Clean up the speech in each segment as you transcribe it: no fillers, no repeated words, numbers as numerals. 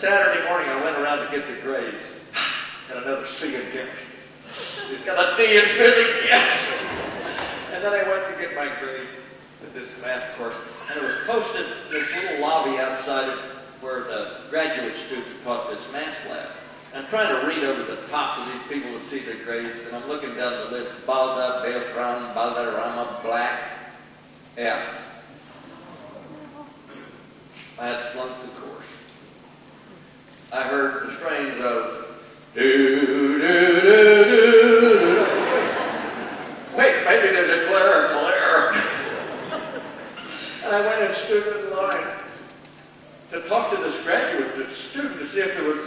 Saturday morning, I went around to get the grades. Got another C in chemistry. Got a D in physics, yes! And then I went to get my grade at this math course, and it was posted in this little lobby outside of where the graduate student taught this math lab. I'm trying to read over the tops of these people to see their grades, and I'm looking down the list. Balda, Beltran, Balderrama, Black, F. I had flunked the course. I heard the strains of do. Wait, maybe there's a clerical error. And I went and stood in line to talk to this graduate student to see if there was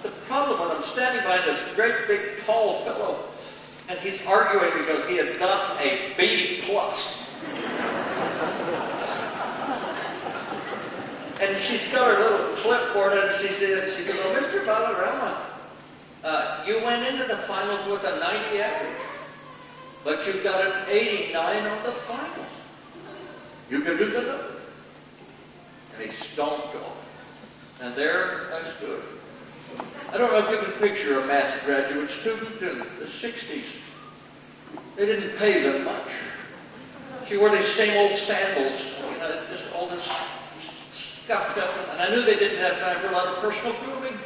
the problem when I'm standing behind this great big tall fellow, and he's arguing because he had gotten a B+. And she's got her little clipboard, and she said, well, Mr. Balderrama, you went into the finals with a 90 average, but you got an 89 on the finals. You can do the number. And he stomped off. And there I stood. I don't know if you can picture a math graduate student in the 60s. They didn't pay them much. She wore these same old sandals, just all this scuffed up. And I knew they didn't have time for a lot of personal grooming.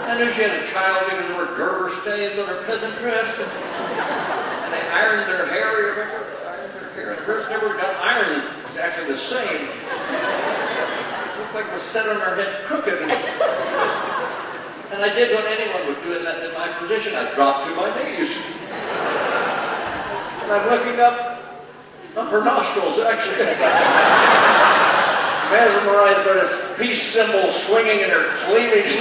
I knew she had a child because there were Gerber stains on her peasant dress. And they ironed their hair, you remember? They ironed their hair. And hers never got ironed exactly the same. It looked like it was set on her head crooked. And I did what anyone would do in my position. I dropped to my knees. And I'm looking up her nostrils, actually. Mesmerized by this peace symbol swinging in her cleavage,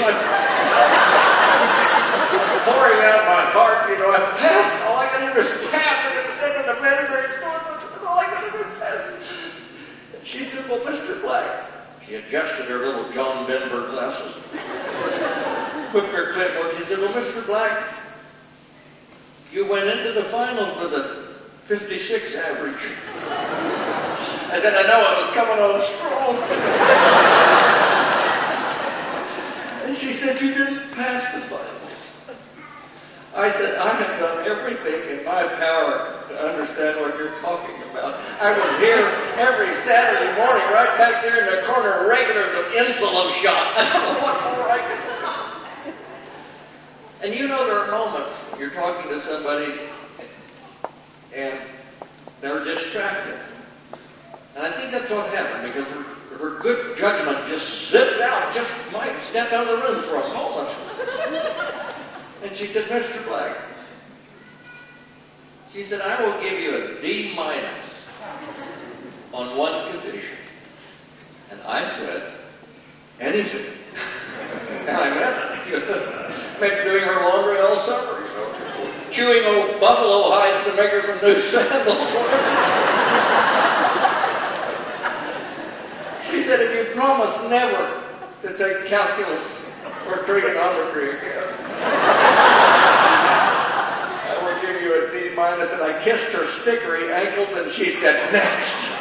pouring out my heart. I passed. All I got to do is pass. I got to send her to Medicare school. That's all I got to do is pass. And she said, well, Mr. Black. She adjusted her little John Denver glasses. Put her clipboard. She said, well, Mr. Black, you went into the finals with a 56 average. I said, I know I was coming on strong. And she said, you didn't pass the finals. I said, I have done everything in my power to understand what you're talking about. I was here every Saturday morning, right back there in the corner, regulars of insulin shot. I don't know what more I could do. And there are moments when you're talking to somebody and they're distracted. And I think that's what happened, because her good judgment just zipped out, just might step out of the room for a moment. And she said, Mr. Black, she said, I will give you a D- on one condition. And I said, anything. And I meant it. Meant doing her laundry all summer, chewing old buffalo hides to make her some new sandals. She said, if you promise never to take calculus or trigonometry again, I will give you a D-. And I kissed her stickery ankles, and she said, next.